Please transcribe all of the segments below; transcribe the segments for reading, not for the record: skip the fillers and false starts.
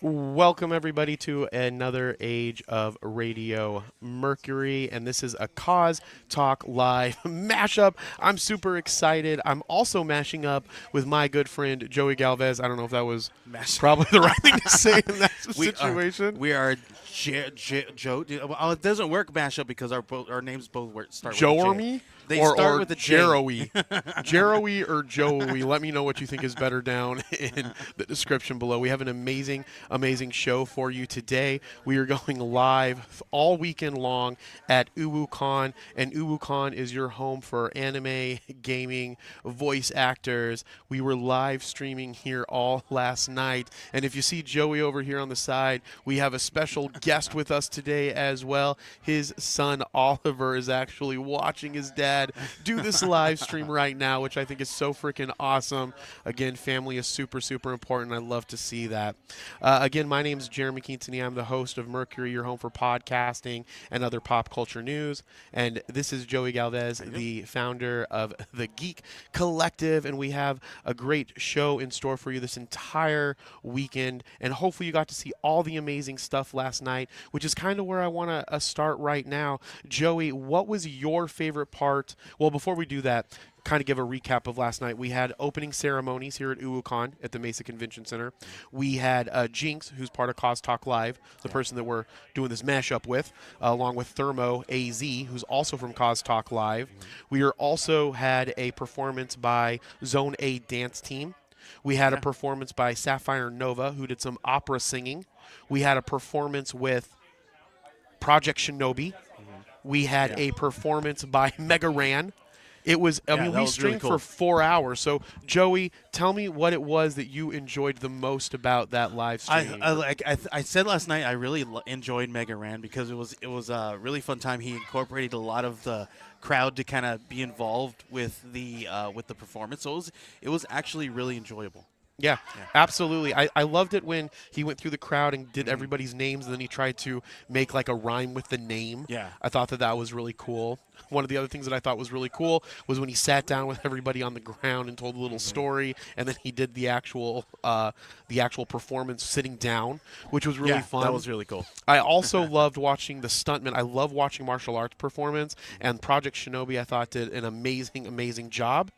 Welcome, everybody, to another age of Radio Mercury, and this is a Cause Talk Live mashup. I'm super excited. I'm also mashing up with my good friend Joey Galvez. I don't know if that was probably the right thing to say in that situation. We are Joe. Well, it doesn't work mashup because our names both start with a J. Joey They or start with a J. Jeroey. Jeroey or Joey. Let me know what you think is better down in the description below. We have an amazing show for you today. We are going live all weekend long at uWu, and uWu is your home for anime, gaming, voice actors. We were live streaming here all last night, and if you see Joey over here on the side, we have a special guest with us today as well. His son Oliver is actually watching his dad do this live stream right now, which I think is so freaking awesome. Again, family is super important. I love to see that. Again, my name is Jeremy Quintanilla. I'm the host of Mercury, your home for podcasting and other pop culture news. And this is Joey Galvez, the founder of the GEEK Collective. And we have a great show in store for you this entire weekend. And hopefully you got to see all the amazing stuff last night, which is kind of where I want to start right now. Joey, what was your favorite part? Well, before we do that, kind of give a recap of last night. We had opening ceremonies here at uWu at the Mesa Convention Center. We had Jinx, who's part of CosTalk Live, the person that we're doing this mashup with, along with Thermo AZ, who's also from CosTalk Live. We also had a performance by Zone A Dance Team. We had a performance by Sapphire Nova, who did some opera singing. We had a performance with Project Shinobi. We had a performance by Mega Ran. It was, I mean, we streamed for 4 hours. So, Joey, tell me what it was that you enjoyed the most about that live stream. I said last night I really enjoyed Mega Ran because it was a really fun time. He incorporated a lot of the crowd to kind of be involved with the performance. So it was actually really enjoyable. Yeah, absolutely. I loved it when he went through the crowd and did everybody's names, and then he tried to make like a rhyme with the name. Yeah. I thought that was really cool. One of the other things that I thought was really cool was when he sat down with everybody on the ground and told a little story, and then he did the actual performance sitting down, which was really fun. That was really cool. I also loved watching the stuntmen. I love watching martial arts performance, and Project Shinobi I thought did an amazing job.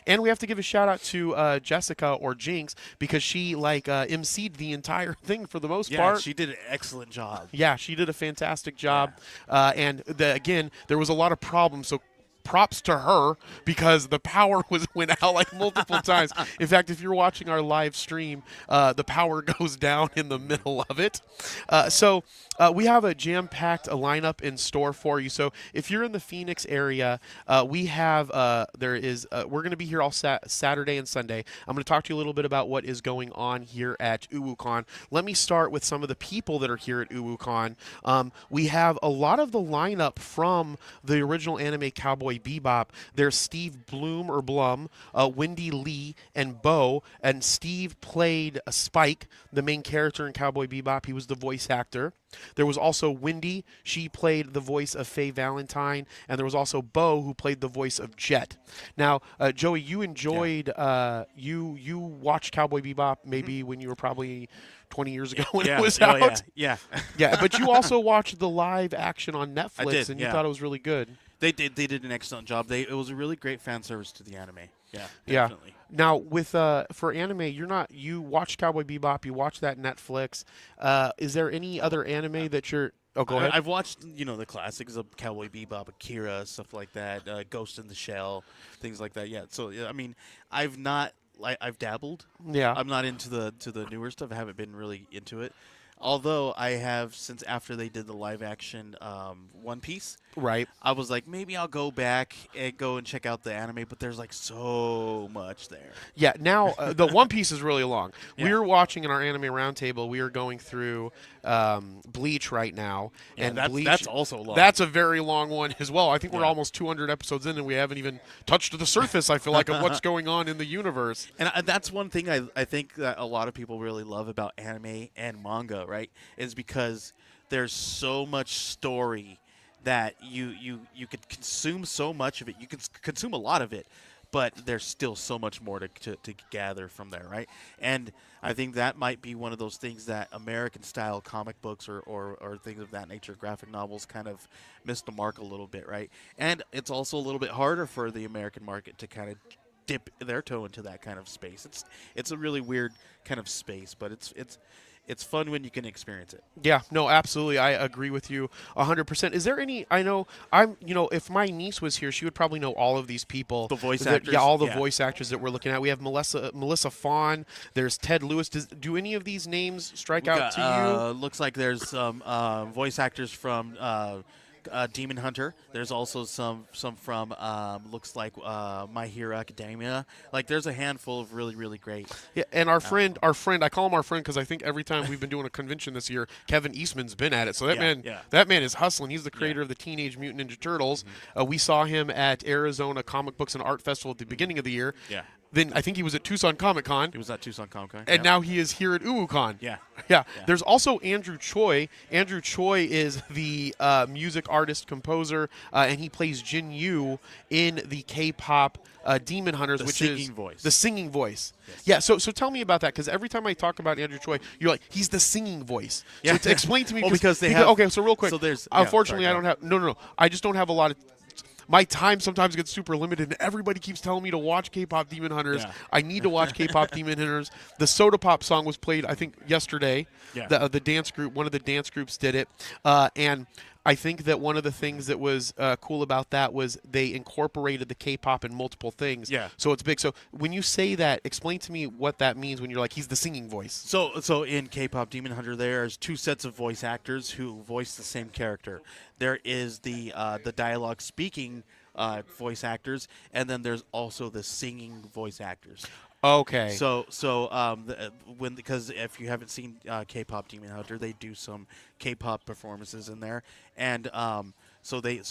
And we have to give a shout out to Jessica or Jinx because she emceed the entire thing for the most part. Yeah, she did an excellent job. Yeah, she did a fantastic job. And again, there was a lot of problems. So props to her because the power went out like multiple times. In fact, if you're watching our live stream, the power goes down in the middle of it. So we have a jam-packed lineup in store for you. So if you're in the Phoenix area, we have we're going to be here all Saturday and Sunday. I'm going to talk to you a little bit about what is going on here at uWu. Let me start with some of the people that are here at uWu. We have a lot of the lineup from the original anime Cowboy Bebop. There's Steve Blum, Wendy Lee, and Bo. And Steve played Spike, the main character in Cowboy Bebop. He was the voice actor. There was also Wendy. She played the voice of Faye Valentine. And there was also Bo, who played the voice of Jet. Now, Joey, you enjoyed, you watched Cowboy Bebop maybe when you were probably 20 years ago when it was out. Yeah. But you also watched the live action on Netflix, and you thought it was really good. They did an excellent job. It was a really great fan service to the anime. Yeah, definitely. Now with for anime, you watched Cowboy Bebop, you watched that Netflix. Is there any other anime that you're? Oh, go ahead. I've watched the classics of Cowboy Bebop, Akira, stuff like that, Ghost in the Shell, things like that. Yeah. So I mean, I've dabbled. Yeah. I'm not into the newer stuff. I haven't been really into it. Although I have since after they did the live action One Piece. Right. I was like, maybe I'll go back and check out the anime, but there's like so much there. Yeah, now the One Piece is really long. Yeah. We were watching in our anime roundtable. We are going through Bleach right now, and Bleach, that's also long. That's a very long one as well. I think we're almost 200 episodes in, and we haven't even touched the surface. I feel like of what's going on in the universe. And that's one thing I think that a lot of people really love about anime and manga, right? Is because there's so much story that you could consume so much of it. You can consume a lot of it, but there's still so much more to gather from there, right? And I think that might be one of those things that American-style comic books or things of that nature, graphic novels, kind of missed the mark a little bit, right? And it's also a little bit harder for the American market to kind of dip their toe into that kind of space. It's a really weird kind of space, but it's fun when you can experience it. Yeah, no, absolutely. I agree with you 100%. Is there any, I know, if my niece was here, she would probably know all of these people. The voice actors? Yeah, all the voice actors that we're looking at. We have Melissa Fawn. There's Ted Lewis. Do any of these names strike out to you? Looks like there's some voice actors from Demon Hunter. There's also some from looks like My Hero Academia. Like there's a handful of really great. Yeah, and our friend, I call him our friend because I think every time we've been doing a convention this year, Kevin Eastman's been at it. So that man is hustling. He's the creator of the Teenage Mutant Ninja Turtles. We saw him at Arizona Comic Books and Art Festival at the beginning of the year. Yeah. Then I think he was at Tucson Comic Con. He was at Tucson Comic Con. And now he is here at uWuCon. Yeah. Yeah. There's also Andrew Choi. Andrew Choi is the music artist, composer, and he plays Jin Yu in the K-pop Demon Hunters, which is the singing voice. Yes. Yeah. So tell me about that, because every time I talk about Andrew Choi, you're like, he's the singing voice. Yeah. So explain to me. Because they have. Okay. So real quick. So there's. Unfortunately, I don't have. No. I just don't have a lot of. My time sometimes gets super limited, and everybody keeps telling me to watch K-pop Demon Hunters. Yeah. I need to watch K-pop Demon Hunters. The Soda Pop song was played, I think, yesterday. Yeah. The dance group, one of the dance groups did it, and I think that one of the things that was cool about that was they incorporated the K-pop in multiple things. Yeah. So it's big. So when you say that, explain to me what that means when you're like, he's the singing voice. So in K-pop Demon Hunter, there's two sets of voice actors who voice the same character. There is the dialogue speaking voice actors, and then there's also the singing voice actors. Okay. Because if you haven't seen K-pop Demon Hunter, they do some K-pop performances in there, and so they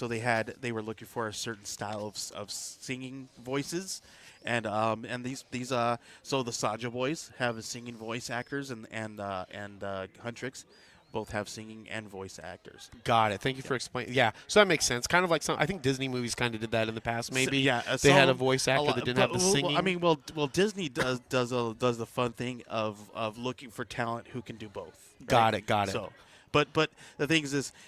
were looking for a certain style of singing voices, and so the Saja boys have singing voice actors, and Huntrix both have singing and voice actors. Got it. Thank you for explaining. Yeah, so that makes sense. Kind of like I think Disney movies kind of did that in the past. Maybe they had a voice actor that didn't have the singing. I mean, Disney does the fun thing of looking for talent who can do both. Right? Got it. So, but the thing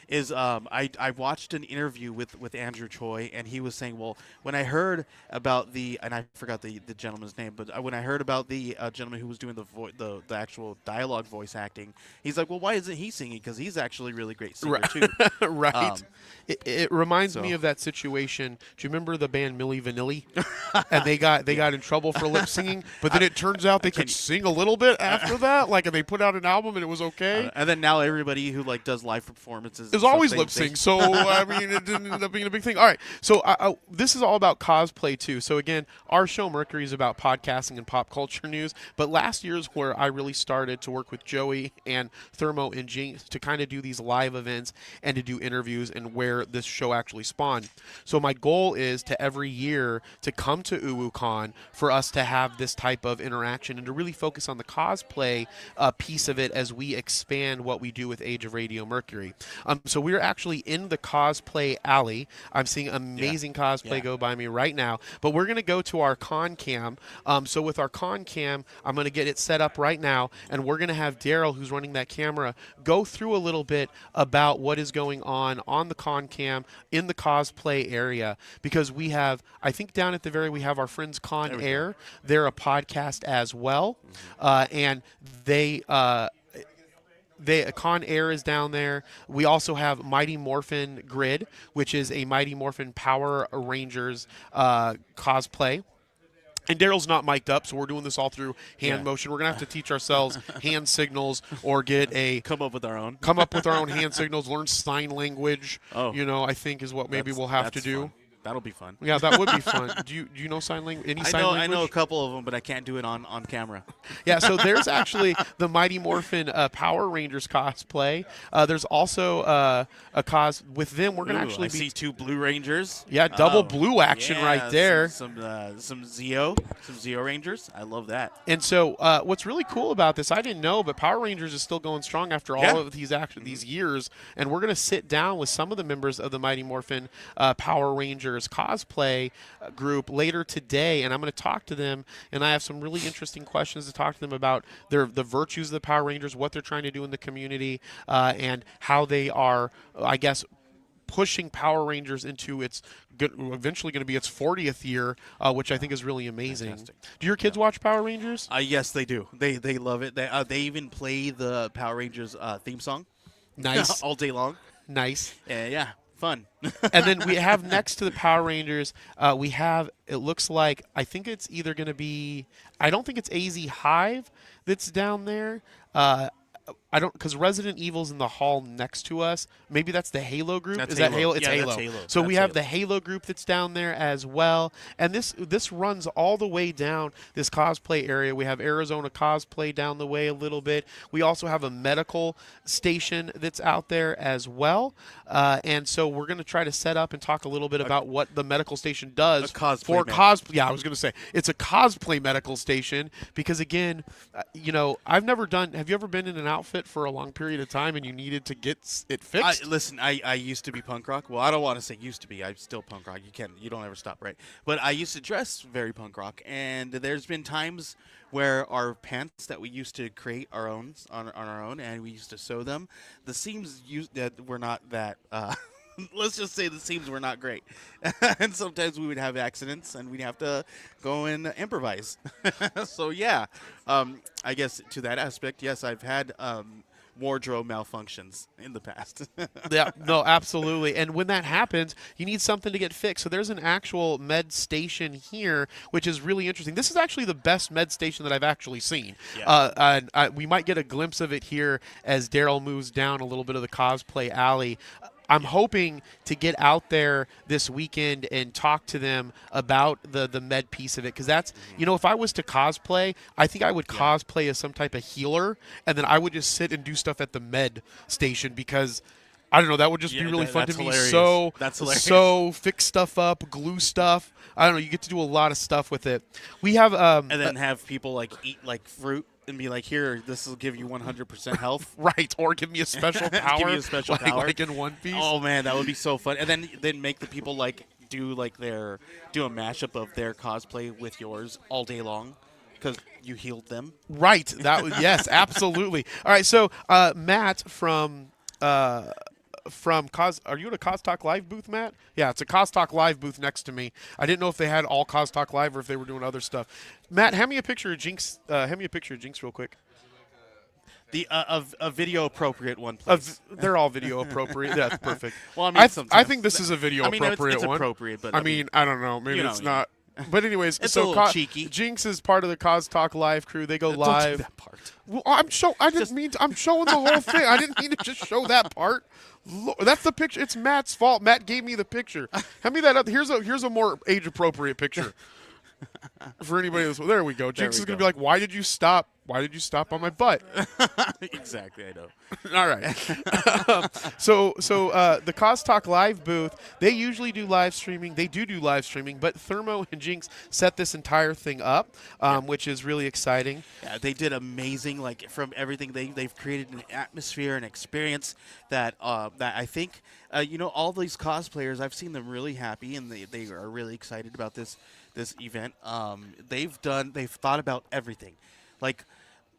is I watched an interview with Andrew Choi, and he was saying, well, when I heard about and I forgot the gentleman's name, but when I heard about the gentleman who was doing the actual dialogue voice acting, he's like, well, why isn't he singing? Because he's actually a really great singer too. Right. It reminds me of that situation. Do you remember the band Milli Vanilli? And they got in trouble for lip singing, but then it turns out they could sing a little bit after that. Like, and they put out an album and it was okay. And then now everybody who does live performances is always lip sync. So I mean, it didn't end up being a big thing. All right. So this is all about cosplay too. So again, our show Mercury is about podcasting and pop culture news. But last year's where I really started to work with Joey and Thermo and Jinx to kind of do these live events and to do interviews, and where this show actually spawned. So my goal is to every year to come to uWuCon for us to have this type of interaction and to really focus on the cosplay piece of it as we expand what we do with Age of Radio Mercury. So we're actually in the cosplay alley. I'm seeing amazing cosplay go by me right now, but we're going to go to our con cam. So with our con cam, I'm going to get it set up right now, and we're going to have Daryl, who's running that camera, go through a little bit about what is going on the con cam in the cosplay area, because we have, I think down at the we have our friends Con Air. They're a podcast as well, and Con Air is down there. We also have Mighty Morphin Grid, which is a Mighty Morphin Power Rangers cosplay. And Daryl's not mic'd up, so we're doing this all through hand motion. We're going to have to teach ourselves hand signals or come up with our own hand signals, learn sign language, I think is what maybe we'll have to do. Fun. That'll be fun. Yeah, that would be fun. Do you know sign language? I know a couple of them, but I can't do it on camera. Yeah, so there's actually the Mighty Morphin Power Rangers cosplay. There's also a cos with them. We're gonna actually see two Blue Rangers. Yeah, double blue action right there. Some Zeo Rangers. I love that. And so what's really cool about this, I didn't know, but Power Rangers is still going strong after all of these years. And we're gonna sit down with some of the members of the Mighty Morphin Power Rangers Rangers cosplay group later today, and I'm going to talk to them, and I have some really interesting questions to talk to them about the virtues of the Power Rangers, what they're trying to do in the community, and how they are, I guess, pushing Power Rangers into its eventually going to be its 40th year, which I think is really amazing. Fantastic. Do your kids watch Power Rangers? Yes, they do. They love it. They even play the Power Rangers theme song. Nice. All day long. Nice. Yeah, fun. And then we have next to the Power Rangers, we have, it looks like, I think it's either going to be, I don't think it's AZ Hive that's down there. I don't, because Resident Evil's in the hall next to us. Maybe that's the Halo group. That's Is Halo. that Halo? It's Yeah, Halo. that's Halo. So we That's have Halo. the Halo group that's down there as well. And this runs all the way down this cosplay area. We have Arizona Cosplay down the way a little bit. We also have a medical station that's out there as well. And so we're going to try to set up and talk a little bit about what the medical station does for cosplay. Yeah, I was going to say it's a cosplay medical station because, again, I've never done. Have you ever been in an outfit for a long period of time and you needed to get it fixed? Listen, I used to be punk rock. Well, I don't want to say used to be. I'm still punk rock. You don't ever stop, right? But I used to dress very punk rock, and there's been times where our pants that we used to create our own on our own, and we used to sew them. The seams that were not that. Let's just say the seams were not great, and sometimes we would have accidents, and we'd have to go and improvise. So yeah, I guess to that aspect, yes, I've had wardrobe malfunctions in the past. Yeah, no, absolutely. And when that happens, you need something to get fixed. So there's an actual med station here, which is really interesting. This is actually the best med station that I've actually seen. Yeah. We might get a glimpse of it here as Daryl moves down a little bit of the cosplay alley. I'm hoping to get out there this weekend and talk to them about the med piece of it, because that's, if I was to cosplay, I think I would cosplay as some type of healer, and then I would just sit and do stuff at the med station because, I don't know, that would just be really fun to me. Hilarious. That's hilarious. So fix stuff up, glue stuff. I don't know, you get to do a lot of stuff with it. We have and then have people eat fruit and be like, here, this will give you 100% health. Right, or give me a special power. Give me a special power. Like in One Piece. Oh, man, that would be so fun. And then make the people do a mashup of their cosplay with yours all day long because you healed them. Right. Yes, absolutely. All right, so Matt from are you at a CosTalk Live booth, Matt? Yeah, it's a CosTalk Live booth next to me. I didn't know if they had all CosTalk Live or if they were doing other stuff. Matt, hand me a picture of Jinx. Hand me a picture of Jinx real quick. A video appropriate one, please. They're all video appropriate. That's perfect. Well, I I think this is a video appropriate it's one. appropriate, but I mean, I don't know. Maybe it's not. But anyways, it's so a little cheeky. Jinx is part of the CosTalk Live crew. They go Don't live. do that part. Well, I'm showing the whole thing. I didn't mean to just show that part. That's the picture. It's Matt's fault. Matt gave me the picture. Hand me that up. Here's a more age appropriate picture. For anybody else, there we go. Jinx is gonna be like, "Why did you stop? Why did you stop on my butt?" Exactly, I know. All right. So the CosTalk Live booth, they usually do live streaming. They do live streaming, but Thermo and Jinx set this entire thing up, which is really exciting. Yeah, they did amazing. From everything they've created an atmosphere and experience that I think all these cosplayers, I've seen them really happy and they are really excited about this event. They've thought about everything,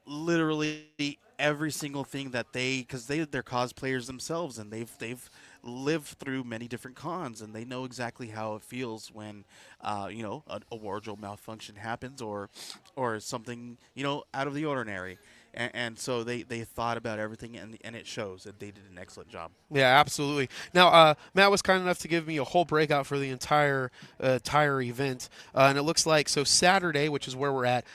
literally every single thing that because they're cosplayers themselves, and they've lived through many different cons, and they know exactly how it feels when a wardrobe malfunction happens or something out of the ordinary. And so they thought about everything, and it shows, and they did an excellent job. Yeah, absolutely. Now, Matt was kind enough to give me a whole breakout for the entire event, and it looks like, so Saturday, which is where we're at,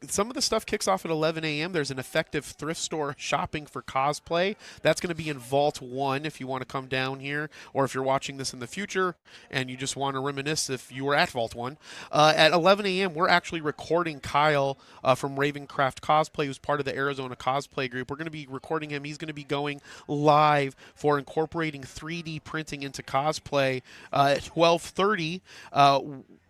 some of the stuff kicks off at 11 a.m. There's an effective thrift store shopping for cosplay. That's going to be in Vault 1 if you want to come down here, or if you're watching this in the future and you just want to reminisce if you were at Vault 1. At 11 a.m., we're actually recording Kyle from Ravencraft Cosplay, who's part of the Arizona Cosplay Group. We're going to be recording him. He's going to be going live for incorporating 3D printing into cosplay at 12:30.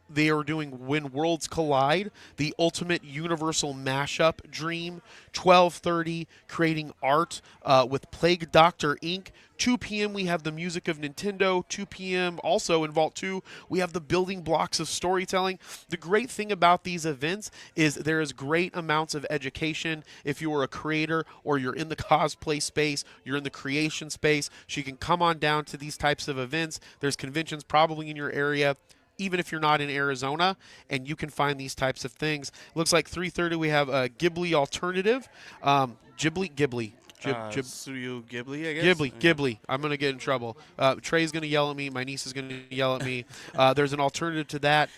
they are doing When Worlds Collide, the ultimate universal mashup dream. 12:30, creating art with Plague Doctor Inc. 2 p.m. we have the music of Nintendo. 2 p.m. also in Vault 2 we have the building blocks of storytelling. The great thing about these events is there is great amounts of education. If you are a creator or you're in the cosplay space, you're in the creation space, so you can come on down to these types of events. There's conventions probably in your area, even if you're not in Arizona, and you can find these types of things. Looks like 3:30 we have a Ghibli alternative. Ghibli. Studio Ghibli, I guess. Ghibli. I'm going to get in trouble. Trey's going to yell at me. My niece is going to yell at me. There's an alternative to that.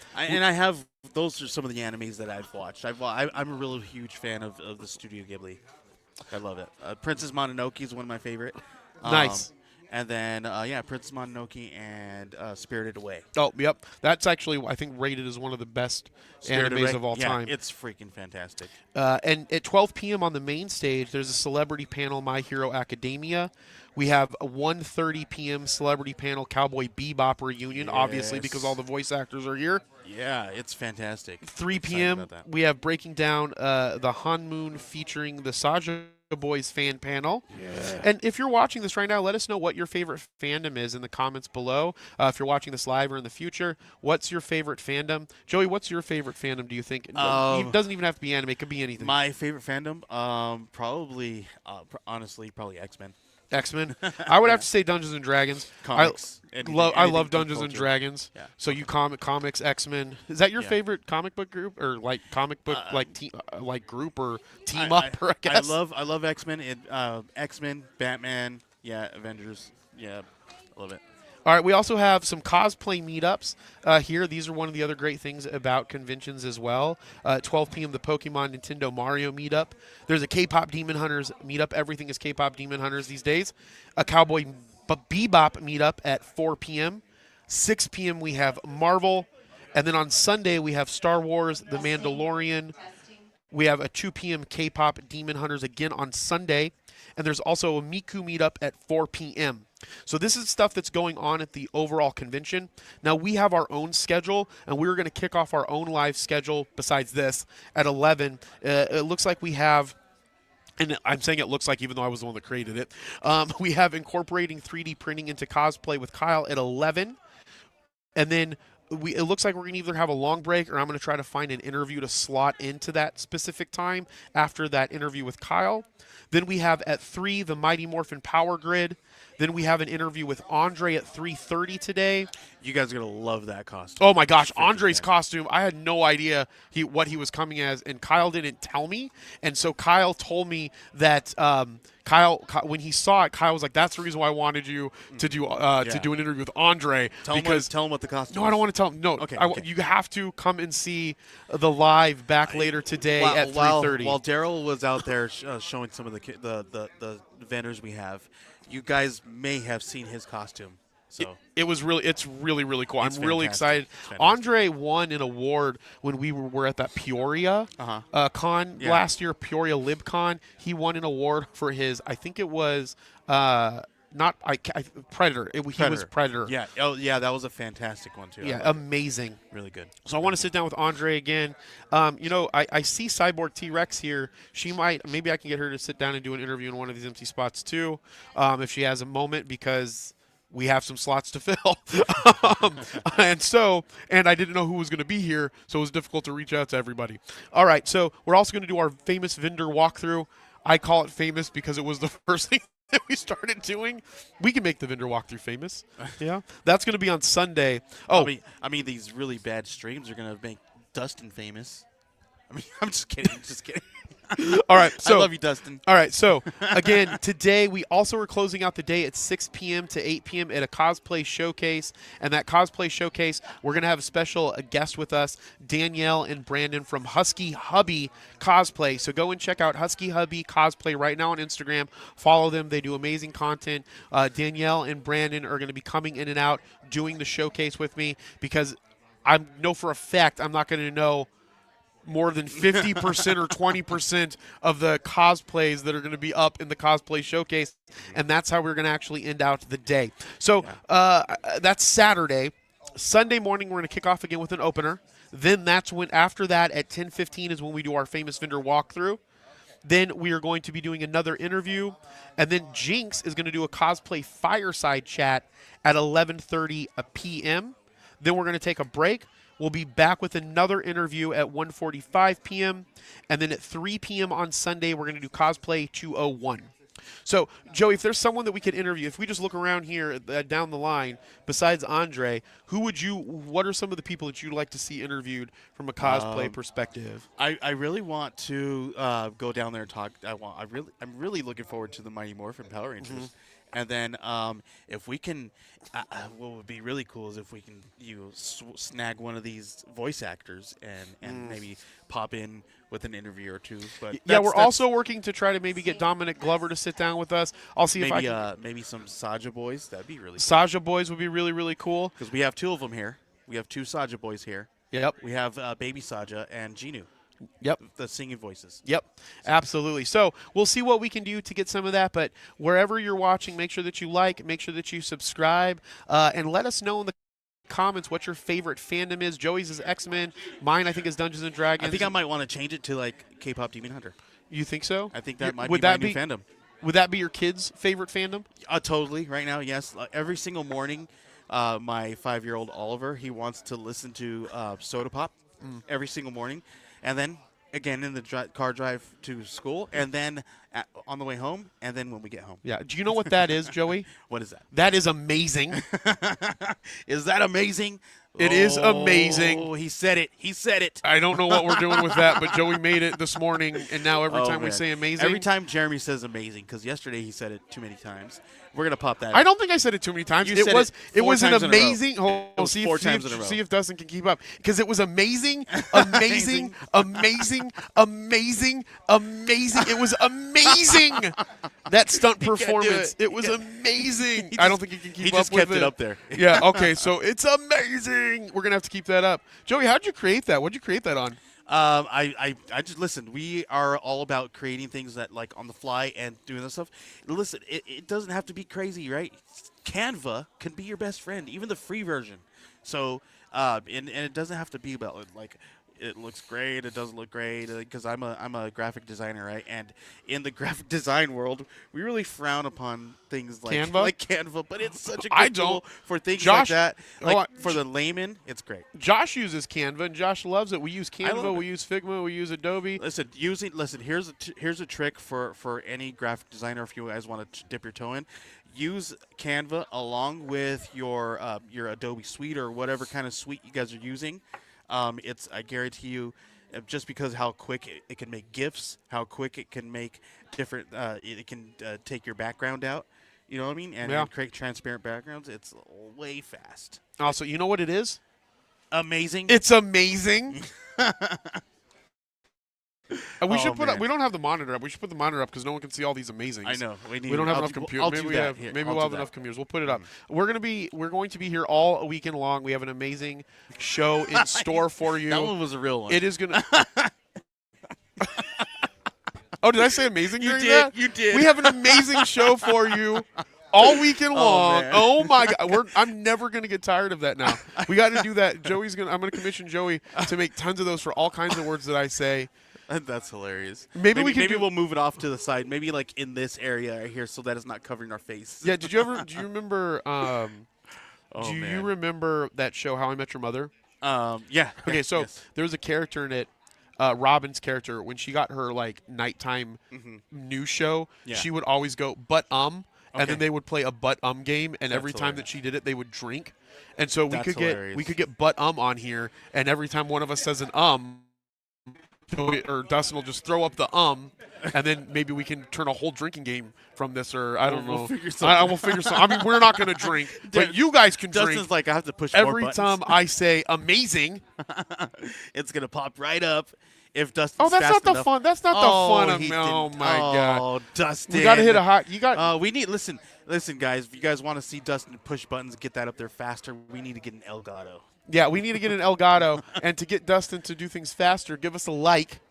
Those are some of the animes that I've watched. I'm a really huge fan of the Studio Ghibli. I love it. Princess Mononoke is one of my favorite. Nice. And then, Princess Mononoke and Spirited Away. Oh, yep. That's actually, I think, rated as one of the best animes of all time. It's freaking fantastic. And at 12 p.m. on the main stage, there's a celebrity panel, My Hero Academia. We have a 1:30 p.m. celebrity panel, Cowboy Bebop reunion, obviously, because all the voice actors are here. Yeah, it's fantastic. 3 p.m. we have breaking down the Hanmoon featuring the Saja Boys fan panel. Yeah. And if you're watching this right now, let us know what your favorite fandom is in the comments below. If you're watching this live or in the future, what's your favorite fandom? Joey, what's your favorite fandom, do you think? It doesn't even have to be anime. It could be anything. My favorite fandom? Probably, honestly, probably X-Men. X-Men. I would have to say Dungeons and Dragons. Comics. I love Dungeons and Dragons. Yeah. So you comics, X-Men. Is that your favorite comic book group, or like comic book like group or team up? I guess. I love X-Men. X-Men, Batman. Yeah, Avengers. Yeah, I love it. All right, we also have some cosplay meetups here. These are one of the other great things about conventions as well. 12 p.m. the Pokemon Nintendo Mario meetup. There's a K-pop Demon Hunters meetup. Everything is K-pop Demon Hunters these days. A Cowboy Bebop meetup at 4 p.m. 6 p.m. we have Marvel. And then on Sunday we have Star Wars, The Mandalorian. We have a 2 p.m. K-pop Demon Hunters again on Sunday. And there's also a Miku meetup at 4 p.m. So this is stuff that's going on at the overall convention. Now, we have our own schedule, and we're going to kick off our own live schedule besides this at 11. It looks like we have, and I'm saying it looks like even though I was the one that created it, we have incorporating 3D printing into cosplay with Kyle at 11. And then it looks like we're going to either have a long break or I'm going to try to find an interview to slot into that specific time after that interview with Kyle. Then we have at 3 the Mighty Morphin Power Grid. Then we have an interview with Andre at 3:30 today. You guys are going to love that costume. Oh, my gosh. Andre's costume, I had no idea what he was coming as, and Kyle didn't tell me. And so Kyle told me that Kyle, when he saw it, Kyle was like, that's the reason why I wanted you to do an interview with Andre. Tell him what the costume is. No, I don't want to tell him. No, okay. You have to come and see the live back later today at 3:30. While Daryl was out there showing some of the vendors we have, you guys may have seen his costume. So it's really cool. I'm really excited. Andre won an award when we were at that Peoria con last year, Peoria LibCon. He won an award for his, I think it was Predator. He was Predator. Yeah. Oh, yeah. That was a fantastic one too. Yeah, amazing. Really good. So I want to sit down with Andre again. I see Cyborg T-Rex here. Maybe I can get her to sit down and do an interview in one of these empty spots too, if she has a moment, because we have some slots to fill. And I didn't know who was going to be here, so it was difficult to reach out to everybody. All right, so we're also going to do our famous vendor walkthrough. I call it famous because it was the first thing that we started doing. We can make the vendor walkthrough famous. Yeah, that's going to be on Sunday. Oh, I mean, these really bad streams are going to make Dustin famous. I mean, I'm just kidding. Just kidding. All right, so I love you, Dustin. All right, so again, today we also are closing out the day at 6 p.m. to 8 p.m. at a CosPlay Showcase, and that CosPlay Showcase, we're going to have a special guest with us, Danielle and Brandon from Husky Hubby Cosplay. So go and check out Husky Hubby Cosplay right now on Instagram. Follow them. They do amazing content. Danielle and Brandon are going to be coming in and out doing the showcase with me, because I know for a fact I'm not going to know more than 50% or 20% of the cosplays that are going to be up in the cosplay showcase, and that's how we're going to actually end out the day. So that's Saturday. Sunday morning, we're going to kick off again with an opener. Then that's when, after that, at 10:15 is when we do our famous vendor walkthrough. Then we are going to be doing another interview. And then Jinx is going to do a cosplay fireside chat at 11:30 p.m. Then we're going to take a break. We'll be back with another interview at 1:45 p.m. And then at 3 p.m. on Sunday, we're going to do Cosplay 201. So, Joey, if there's someone that we could interview, if we just look around here down the line, besides Andre, what are some of the people that you'd like to see interviewed from a cosplay perspective? I really want to go down there and talk. I'm really looking forward to the Mighty Morphin Power Rangers. Mm-hmm. And then if we can, what would be really cool is if we can snag one of these voice actors and maybe pop in with an interview or two. But yeah, we're also working to try to maybe get Dominic Glover to sit down with us. I'll see if I can. Maybe some Saja boys. That'd be really cool. Saja boys would be really, really cool. Because we have two of them here. We have two Saja boys here. Yep. We have Baby Saja and Genu. Yep. The singing voices. Yep. Absolutely. So we'll see what we can do to get some of that. But wherever you're watching, make sure that you like, make sure that you subscribe, and let us know in the comments what your favorite fandom is. Joey's is X-Men. Mine, I think, is Dungeons and Dragons. I think I might want to change it to like K-pop Demon Hunter. You think so? I think that might be my new fandom. Would that be your kids' favorite fandom? Totally. Right now, yes. Every single morning, my 5-year-old Oliver, he wants to listen to Soda Pop every single morning. And then, again, in the car drive to school, and then on the way home, and then when we get home. Yeah. Do you know what that is, Joey? What is that? That is amazing. Is that amazing? It is amazing. Oh, he said it. He said it. I don't know what we're doing with that, but Joey made it this morning, and now every time we say amazing. Every time Jeremy says amazing, because yesterday he said it too many times. We're going to pop that. I don't think I said it too many times. It was an amazing. See if Dustin can keep up, because it was amazing, amazing, amazing, amazing, amazing. It was amazing. That stunt performance. It was amazing. I don't think he can keep up with it. He just kept it up there. Yeah. Okay. So it's amazing. We're gonna have to keep that up. Joey, how'd you create that? What'd you create that on? I just listen. We are all about creating things that like on the fly and doing this stuff. Listen, it doesn't have to be crazy, right? Canva can be your best friend, even the free version. So, and it doesn't have to be about like it looks great, it doesn't look great, because I'm a graphic designer, right? And in the graphic design world, we really frown upon things like Canva, but it's such a good tool for things like that. Like for the layman, it's great. Josh uses Canva, and Josh loves it. We use Canva, we use Figma, we use Adobe. Listen, here's a trick for any graphic designer if you guys want to dip your toe in. Use Canva along with your Adobe suite or whatever kind of suite you guys are using. I guarantee you, just because how quick it can make GIFs, how quick it can make different, it can take your background out, you know what I mean, and create transparent backgrounds. It's way fast. Also, you know what it is? Amazing. It's amazing. We should put up. We don't have the monitor up. We should put the monitor up because no one can see all these amazings. I know. We don't have enough computers. Maybe we'll have enough computers. We'll put it up. We're going to be here all weekend long. We have an amazing show in store for you. That one was a real one. It is going to. Oh, did I say amazing? You during did. that? You did. We have an amazing show for you. All weekend long. Man. Oh my God! I'm never gonna get tired of that now. We got to do that. I'm gonna commission Joey to make tons of those for all kinds of words that I say. That's hilarious. Maybe we'll move it off to the side. Maybe like in this area right here, so that it's not covering our face. Yeah. Do you remember? You remember that show How I Met Your Mother? Yeah. Okay. So there was a character in it. Robin's character, when she got her like nighttime news show, she would always go and then they would play a game, and every time that she did it, they would drink, and so we could get on here, and every time one of us says an or Dustin will just throw up the and then maybe we can turn a whole drinking game from this, or I don't know. We'll figure something. I will figure something. I mean, we're not going to drink, but you guys can drink. Dustin's like, I have to push every more time I say amazing. It's going to pop right up. If Dustin's that's fast not the enough. fun. That's not the fun of. Oh my God! Oh, Dustin! We got to hit a hot. You got. We need listen, guys. If you guys want to see Dustin push buttons, get that up there faster. We need to get an Elgato. Yeah, we need to get an Elgato, and to get Dustin to do things faster, give us a like.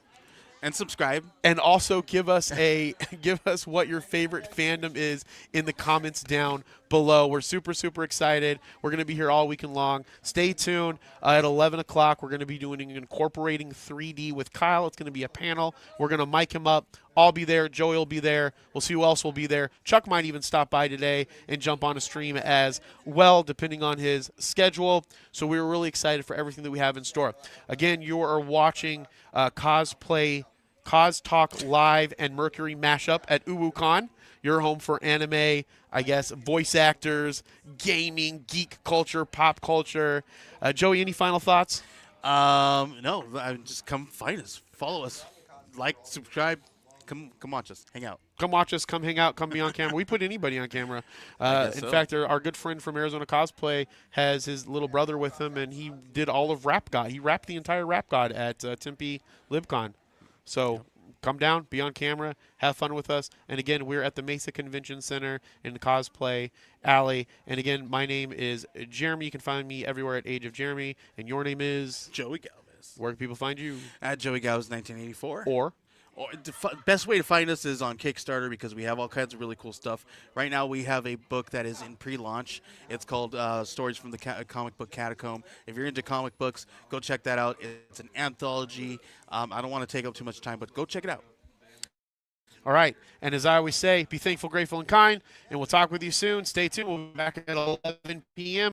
And subscribe. And also give us what your favorite fandom is in the comments down below. We're super, super excited. We're going to be here all weekend long. Stay tuned. At 11 o'clock, we're going to be doing Incorporating 3D with Kyle. It's going to be a panel. We're going to mic him up. I'll be there. Joey will be there. We'll see who else will be there. Chuck might even stop by today and jump on a stream as well, depending on his schedule. So we're really excited for everything that we have in store. Again, you are watching CosTalk Live and Mercury Mashup at uWuCon. Your home for anime, I guess, voice actors, gaming, geek culture, pop culture. Joey, any final thoughts? No, just come find us, follow us, like, subscribe, come watch us, hang out. Come watch us, come hang out, come be on camera. We put anybody on camera. In Fact, our good friend from Arizona Cosplay has his little brother with him, and he did all of Rap God. He rapped the entire Rap God at Tempe LibCon. So come down, be on camera, have fun with us. And again, we're at the Mesa Convention Center in the Cosplay Alley. And again, my name is Jeremy. You can find me everywhere at Age of Jeremy. And your name is? Joey Galvez. Where can people find you? At Joey Galvez 1984. Or the best way to find us is on Kickstarter because we have all kinds of really cool stuff. Right now we have a book that is in pre-launch. It's called Stories from the Comic Book Catacomb. If you're into comic books, go check that out. It's an anthology. I don't want to take up too much time, but go check it out. All right. And as I always say, be thankful, grateful, and kind. And we'll talk with you soon. Stay tuned. We'll be back at 11 p.m.